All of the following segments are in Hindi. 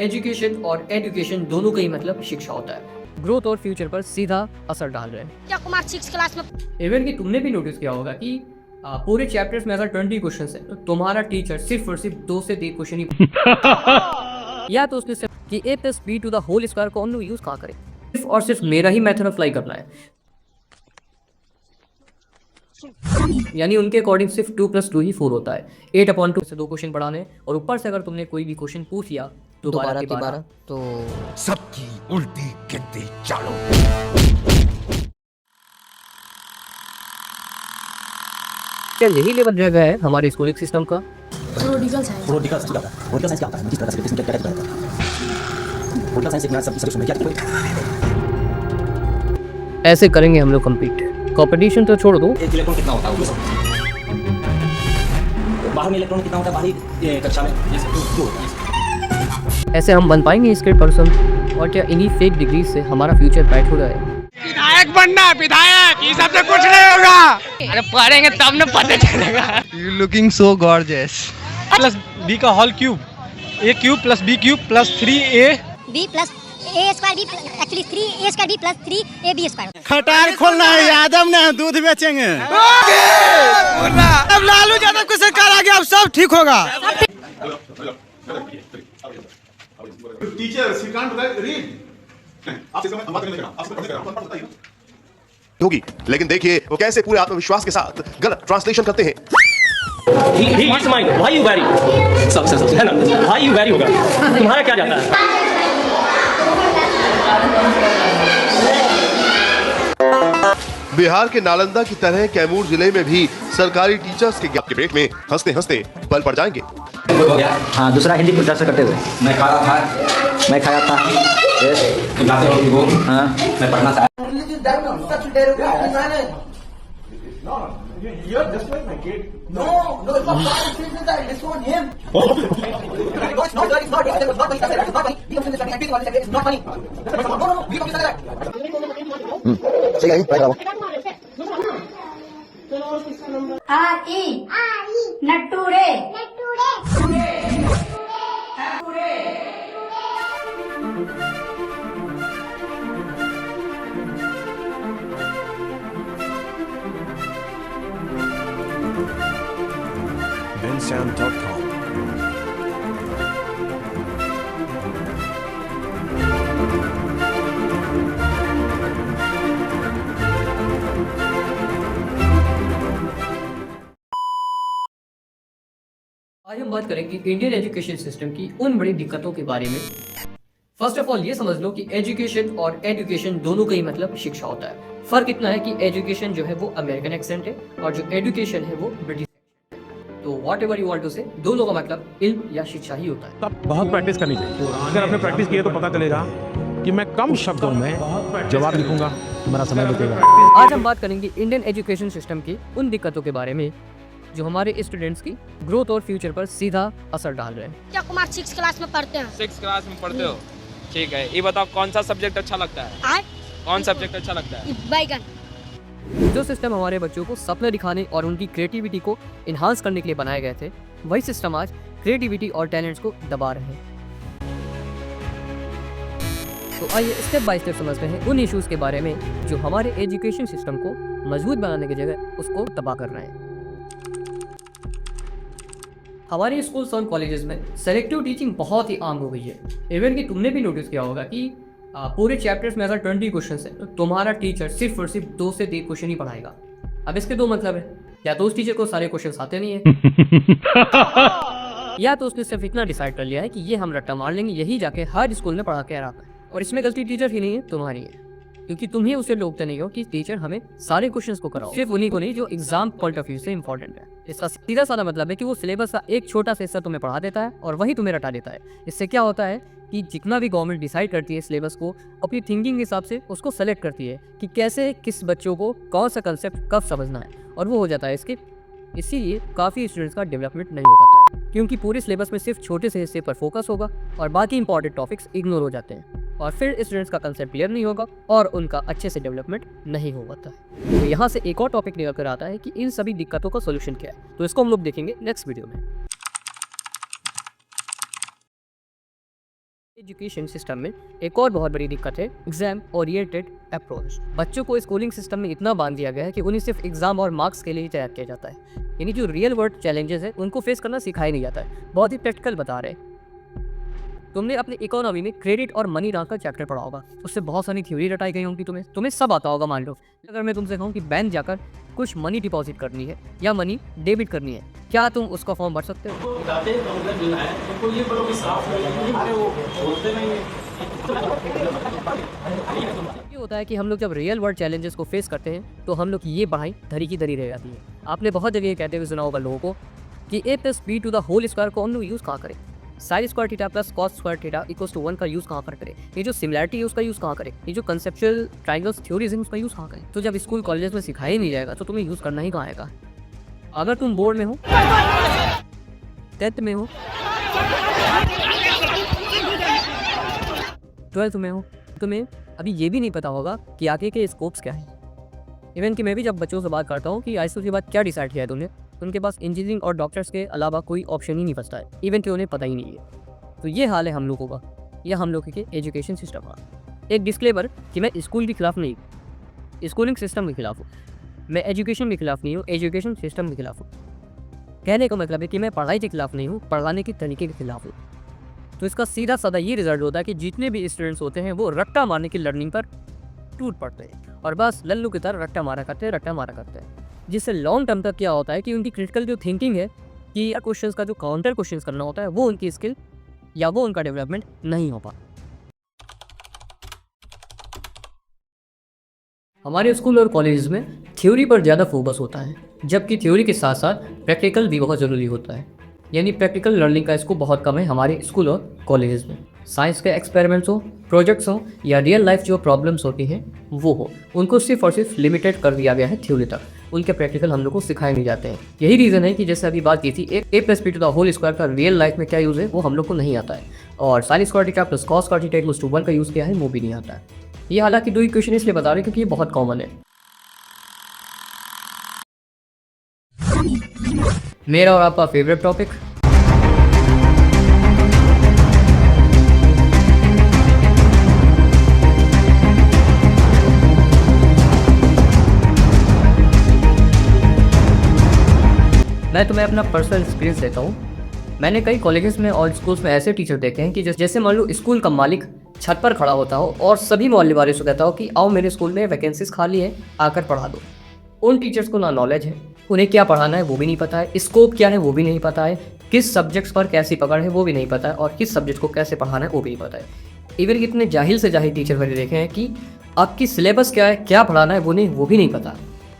एजुकेशन और एडुकेशन दोनों का ही मतलब शिक्षा होता है, ग्रोथ और फ्यूचर पर सीधा असर डाल रहे हैं। क्या कुमार 6 क्लास में इवन कि तुमने भी नोटिस किया होगा कि पूरे चैप्टर्स में अगर 20 क्वेश्चन है तो तुम्हारा टीचर सिर्फ और सिर्फ 2 से 3 क्वेश्चन ही या तो उसने सिर्फ कि a + b to the whole square को हम लोग यूज कहाँ करें, सिर्फ और सिर्फ मेरा ही मेथड अप्लाई करना है, यानी उनके अकॉर्डिंग सिर्फ 2 + 2 ही 4 होता है। 8/2 से 2 क्वेश्चन बढ़ाने और ऊपर से अगर तुमने कोई भी क्वेश्चन पूछ लिया तो 12 के 12 तो सबकी उल्टी गिनती चालू। क्या यही लेवल रह गया है हमारे स्कूलिंग सिस्टम का? प्रोडिगल साइंस प्रोडिगल साइंस क्या होता है? प्रोडिगल साइंस क्या होता है? जिस तरह से क्या कहता है? प्रोडिगल साइंस एक सब सुन क्या ऐसे करेंगे हम लोग कम्पीट। कंपटीशन तो छोड़ दो, एक इलेक्ट्रॉन कितना होता है वो सब बाहर में इलेक्ट्रॉन कितना होता है बाहरी कक्षा में ये सब क्यों होता है? ऐसे हम बन पाएंगे इसके पर्सन? और क्या इन्हीं फेक डिग्री से हमारा फ्यूचर ब्राइट हो रहा है? विधायक बनना है, विधायक, ये सब से कुछ नहीं होगा। अरे पढ़ेंगे तब न पता चलेगा। You looking so gorgeous. Plus b का whole cube, a³ + b³ + 3a b + a² b actually 3a² b + 3ab²। खटार खोलना है, यादव ने दूध बेचेंगे। अब लालू यादव को सरकार आ गया, अब सब ठीक होगा। Teacher she can't read. आपसे बात करने लगा, आपसे पढ़ने लगा, होगी, लेकिन देखिए वो कैसे पूरे आत्मविश्वास के साथ गलत ट्रांसलेशन करते हैं। He is mine. Why you vary? सब है ना? Why you vary होगा? तुम्हारा क्या जाता है? बिहार के नालंदा की तरह कैमूर जिले में भी सरकारी टीचर्स के आपके पेट में हंसते हंसते बल पड़ जाएंगे। हो गया। हाँ, दूसरा हिंदी को दर्शन करते हुए मैं खाया था यस तुम जाते हो वो हाँ मैं पढ़ना था। नट्टू रे bensound.com आज हम बात करेंगे इंडियन एजुकेशन सिस्टम की उन बड़ी दिक्कतों के बारे में। फर्स्ट ऑफ ऑल ये समझ लो कि एजुकेशन और एडुकेशन दोनों का ही मतलब शिक्षा होता है। फर्क इतना है कि एजुकेशन जो है वो अमेरिकन एक्सेंट है और जो एडुकेशन है वो ब्रिटिश। तो whatever you want to say, दोनों का मतलब इल्म या शिक्षा ही होता है। तब बहुत प्रैक्टिस करनी चाहिए। अगर आपने प्रैक्टिस की है तो पता चलेगा कि मैं कम शब्दों में जवाब लिखूंगा, तुम्हारा समय बचेगा। आज हम बात करेंगे इंडियन एजुकेशन सिस्टम की उन दिक्कतों के बारे में जो हमारे स्टूडेंट्स की ग्रोथ और फ्यूचर पर सीधा असर डाल रहे हैं। क्या कुमार 6 क्लास में पढ़ते हैं? 6 क्लास में पढ़ते हो, ठीक है। ये बताओ कौन सा सब्जेक्ट अच्छा लगता है? कौन सब्जेक्ट अच्छा लगता है? बैगन। जो सिस्टम हमारे बच्चों को सपने दिखाने और उनकी क्रिएटिविटी को इन्हांस करने के लिए बनाए गए थे, वही सिस्टम आज क्रिएटिविटी और टैलेंट्स को दबा रहे हैं। तो आइए स्टेप बाय स्टेप समझते हैं उन इश्यूज के बारे में जो हमारे एजुकेशन सिस्टम को मजबूत बनाने की जगह उसको तबाह कर रहे हैं। हमारे स्कूल्स और कॉलेजेस में सेलेक्टिव टीचिंग बहुत ही आम हो गई है। इवन कि तुमने भी नोटिस किया होगा कि पूरे चैप्टर्स में अगर 20 क्वेश्चन है तो तुम्हारा टीचर सिर्फ और सिर्फ 2 से 3 क्वेश्चन ही पढ़ाएगा। अब इसके दो मतलब है, या तो उस टीचर को सारे क्वेश्चन आते नहीं है या तो उसने सिर्फ इतना डिसाइड कर लिया है कि ये हम रट्टा मार लेंगे, यही जाके हर स्कूल में पढ़ा के आ रहा है। और इसमें गलती टीचर की नहीं है, तुम्हारी है, क्योंकि तुम ही उसे रोकते नहीं हो कि टीचर हमें सारे क्वेश्चंस को कराओ, सिर्फ उन्हीं को नहीं जो एग्जाम पॉइंट ऑफ व्यू से इंपॉर्टेंट है। इसका सीधा साधा मतलब है कि वो सिलेबस का एक छोटा सा हिस्सा तुम्हें पढ़ा देता है और वही तुम्हें रटा देता है। इससे क्या होता है कि जितना भी गवर्नमेंट डिसाइड करती है सिलेबस को अपनी थिंकिंग के हिसाब से उसको सेलेक्ट करती है कि कैसे किस बच्चों को कौन सा कंसेप्ट कब समझना है, और वो हो जाता है इसके। इसीलिए काफ़ी स्टूडेंट्स का डेवलपमेंट नहीं हो पाता है, क्योंकि पूरे सिलेबस में सिर्फ छोटे से हिस्से पर फोकस होगा और बाकी इंपॉर्टेंट टॉपिक्स इग्नोर हो जाते हैं, और फिर स्टूडेंट्स का कंसेप्ट क्लियर नहीं होगा और उनका अच्छे से डेवलपमेंट नहीं हो पाता है। तो यहाँ से एक और टॉपिक निकल कर आता है कि इन सभी दिक्कतों का सोल्यूशन क्या है, तो इसको हम लोग देखेंगे नेक्स्ट वीडियो में। एजुकेशन सिस्टम में एक और बहुत बड़ी दिक्कत है एग्जाम ओरिएंटेड अप्रोच। बच्चों को स्कूलिंग सिस्टम में इतना बांध दिया गया है कि उन्हें सिर्फ एग्जाम और मार्क्स के लिए ही तैयार किया जाता है, यानी जो रियल वर्ल्ड चैलेंजेस है उनको फेस करना सिखाया नहीं जाता है। बहुत ही प्रैक्टिकल बता रहे हैं। तुमने अपने इकोनॉमी में क्रेडिट और मनी नाम का चैप्टर पढ़ा होगा, उससे बहुत सारी थ्योरी रटाई गई होंगी। तुम्हें सब आता होगा। मान लो अगर मैं तुमसे कहूँ कि बैंक जाकर कुछ मनी डिपॉजिट करनी है या मनी डेबिट करनी है, क्या तुम उसका फॉर्म भर सकते हो? ये होता है कि हम लोग जब रियल वर्ल्ड चैलेंजेस को फेस करते हैं तो हम लोग की ये पढ़ाई धरी की धरी रह जाती है। आपने बहुत जगह कहते हुए सुना होगा लोगों को कि a + b to the whole square को हम लोग यूज़ कहाँ करें, sine square theta plus cos square theta equals to 1 का यूज़ कहाँ पर करें, ये जो सिमिलैरिटी है उसका यूज़ कहाँ करें, ये जो कंसेप्चुअल ट्रायंगल्स थ्योरीज हैं उसका यूज़ कहाँ करें। तो जब स्कूल कॉलेज में सिखाया ही नहीं जाएगा तो तुम्हें यूज़ करना ही कहाँ आएगा। अगर तुम बोर्ड में हो, 10th में हो, 12th में हो, तुम्हें अभी ये भी नहीं पता होगा कि आगे के स्कोप्स क्या है। इवन कि मैं भी जब बच्चों से बात करता हूँ कि हाईस्कूल के बाद क्या डिसाइड किया है तुमने, तो उनके पास इंजीनियरिंग और डॉक्टर्स के अलावा कोई ऑप्शन ही नहीं बचता है, इवन कि उन्हें पता ही नहीं है। तो ये हाल है हम लोगों का, यह हम लोगों के एजुकेशन सिस्टम का। एक डिस्क्लेमर कि मैं स्कूल के खिलाफ नहीं, स्कूलिंग सिस्टम के खिलाफ हूँ। मैं एजुकेशन के खिलाफ नहीं हूँ, एजुकेशन सिस्टम के खिलाफ हूँ। कहने का मतलब है कि मैं पढ़ाई के खिलाफ नहीं हूँ, पढ़ाने के तरीके के खिलाफ हूँ। तो इसका सीधा साधा ये रिजल्ट होता है कि जितने भी स्टूडेंट्स होते हैं वो रट्टा मारने की लर्निंग पर टूट पड़ते हैं और बस लल्लू की तरह रट्टा मारा करते हैं, जिससे लॉन्ग टर्म तक क्या होता है कि उनकी क्रिटिकल जो थिंकिंग है कि क्वेश्चंस का जो काउंटर क्वेश्चंस करना होता है वो उनकी स्किल या वो उनका डेवलपमेंट नहीं हो पाता। हमारे स्कूल और कॉलेज में थ्योरी पर ज़्यादा फोकस होता है, जबकि थ्योरी के साथ साथ प्रैक्टिकल भी बहुत ज़रूरी होता है, यानी प्रैक्टिकल लर्निंग का स्कोप बहुत कम है हमारे स्कूल और कॉलेज में। साइंस के एक्सपेरिमेंट्स हो, प्रोजेक्ट्स हो या रियल लाइफ जो प्रॉब्लम्स होती हैं वो हो, उनको सिर्फ और सिर्फ लिमिटेड कर दिया गया है थ्योरी तक। उनके प्रैक्टिकल हम लोग को सिखाए नहीं जाते हैं। यही रीज़न है कि जैसे अभी बात की थी a + b to the whole square का रियल लाइफ में क्या यूज़ है वो हम लोग को नहीं आता है, और sine square theta plus cos square theta equals to 1 का यूज़ किया है वो भी नहीं आता है। ये हालांकि दो इक्वेशन इसलिए बता रहे हैं क्योंकि ये बहुत कॉमन है। मेरा और आपका फेवरेट टॉपिक मैं तुम्हें अपना पर्सनल एक्सपीरियंस देता हूँ। मैंने कई कॉलेजेस में और स्कूल्स में ऐसे टीचर देखे हैं कि जैसे मान लो स्कूल का मालिक छत पर खड़ा होता हो और सभी मोहल्ले वाले से कहता हो कि आओ मेरे स्कूल में वैकेंसीज खाली है, आकर पढ़ा दो। उन टीचर्स को ना नॉलेज है, उन्हें क्या पढ़ाना है वो भी नहीं पता है, स्कोप क्या है वो भी नहीं पता है, किस सब्जेक्ट्स पर कैसी पकड़ है वो भी नहीं पता है, और किस सब्जेक्ट को कैसे पढ़ाना है वो भी नहीं पता है। इवन कितने जाहिल से जाहिल टीचर मैंने देखे हैं कि आपकी सिलेबस क्या है, क्या पढ़ाना है वो भी नहीं पता।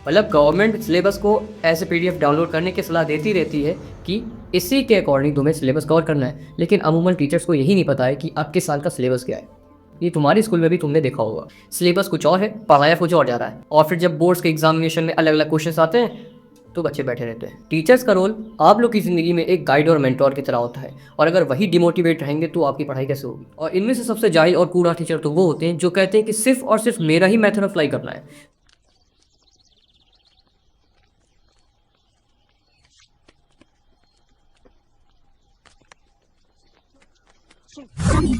मतलब गवर्नमेंट सिलेबस को ऐसे PDF डाउनलोड करने की सलाह देती रहती है कि इसी के अकॉर्डिंग तुम्हें सिलेबस कवर करना है, लेकिन अमूमन टीचर्स को यही नहीं पता है कि आपके साल का सिलेबस क्या है। ये तुम्हारे स्कूल में भी तुमने देखा होगा, सिलेबस कुछ और है, पढ़ाया कुछ और जा रहा है, और फिर जब बोर्ड्स के एग्जामिनेशन में अलग अलग क्वेश्चन आते हैं तो बच्चे बैठे रहते हैं। टीचर्स का रोल आप लोग की ज़िंदगी में एक गाइड और मेंटोर की तरह होता है, और अगर वही डिमोटिवेट रहेंगे तो आपकी पढ़ाई कैसे होगी। और इनमें से सबसे जाहिल और कूड़ा टीचर तो वो होते हैं जो कहते हैं कि सिर्फ और सिर्फ मेरा ही मेथड अप्लाई करना है।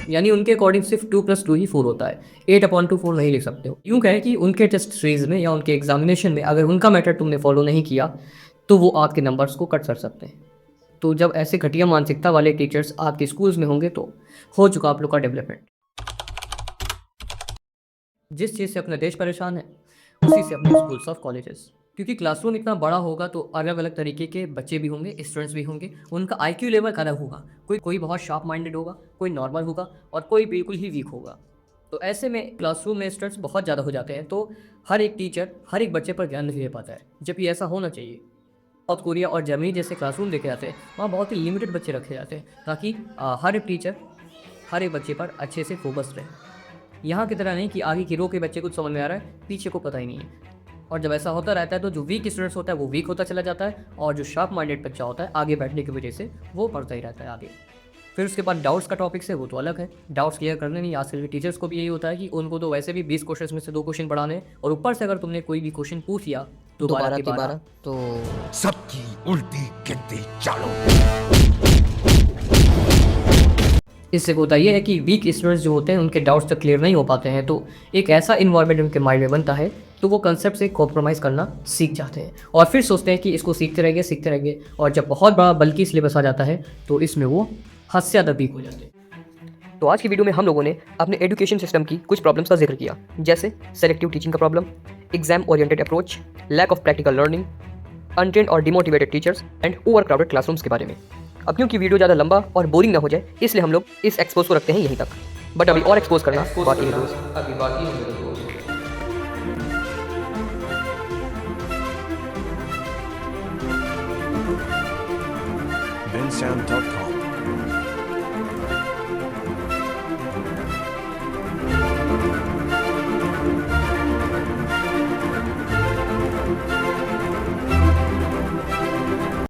यानी उनके अकॉर्डिंग सिर्फ 2 + 2 ही 4 होता है, 8/2 4 नहीं लिख सकते हो। यूँ कहें कि उनके टेस्ट सीरीज में या उनके एग्जामिनेशन में अगर उनका मेथड तुमने फॉलो नहीं किया तो वो आपके नंबर्स को कट कर सकते हैं। तो जब ऐसे घटिया मानसिकता वाले टीचर्स आपके स्कूल्स में होंगे तो हो चुका आप लोग का डेवलपमेंट। जिस चीज़ से अपना देश परेशान है उसी से अपने स्कूल्स और कॉलेजेस, क्योंकि क्लासरूम इतना बड़ा होगा तो अलग अलग तरीके के बच्चे भी होंगे, स्टूडेंट्स भी होंगे, उनका IQ लेवल अलग होगा। कोई बहुत शार्प माइंडेड होगा, कोई नॉर्मल होगा और कोई बिल्कुल ही वीक होगा। तो ऐसे में क्लासरूम में स्टूडेंट्स बहुत ज़्यादा हो जाते हैं, तो हर एक टीचर हर एक बच्चे पर ध्यान नहीं दे पाता है, जबकि ऐसा होना चाहिए। साउथ कोरिया और जर्मनी जैसे क्लासरूम देखे जाते हैं, वहाँ बहुत ही लिमिटेड बच्चे रखे जाते हैं ताकि हर एक टीचर हर एक बच्चे पर अच्छे से फोकस रहे। यहाँ की तरह नहीं कि आगे की रो के बच्चे कुछ समझ में आ रहा है, पीछे को पता ही नहीं है। और जब ऐसा होता रहता है तो जो वीक स्टूडेंट्स होता है वो वीक होता चला जाता है, और जो शार्प माइंडेड बच्चा होता है आगे बैठने की वजह से वो पढ़ता ही रहता है आगे। फिर उसके बाद डाउट्स का टॉपिक है, वो तो अलग है, डाउट्स क्लियर करने नहीं। आजकल के टीचर्स को भी यही होता है कि उनको तो वैसे भी 20 क्वेश्चन में से 2 क्वेश्चन पढ़ाने, और ऊपर से अगर तुमने कोई भी क्वेश्चन पूछ लिया तो 12 के 12 तो सबकी उल्टी गिनती चालू। इससे होता ये है कि वीक स्टूडेंट्स जो होते हैं उनके डाउट्स तक क्लियर नहीं हो पाते हैं, तो एक ऐसा इन्वायरमेंट उनके माइंड में बनता है तो वो कंसेप्ट से कॉम्प्रोमाइज़ करना सीख जाते हैं और फिर सोचते हैं कि इसको सीखते रहेंगे और जब बहुत बड़ा बल्कि सिलेबस आ जाता है तो इसमें वो हद से ज़्यादा वीक हो जाते हैं। तो आज की वीडियो में हम लोगों ने अपने एजुकेशन सिस्टम की कुछ प्रॉब्लम्स का जिक्र किया, जैसे सेलेक्टिव टीचिंग का problem, exam oriented approach, lack of practical learning, untrained और demotivated teachers and over crowded classrooms के बारे में। अब क्योंकि वीडियो ज़्यादा लंबा और बोरिंग ना हो जाए इसलिए हम लोग इस एक्सपोज को रखते हैं यहीं तक, बट अभी और एक्सपोज करना बाकी है दोस्त। bensound.com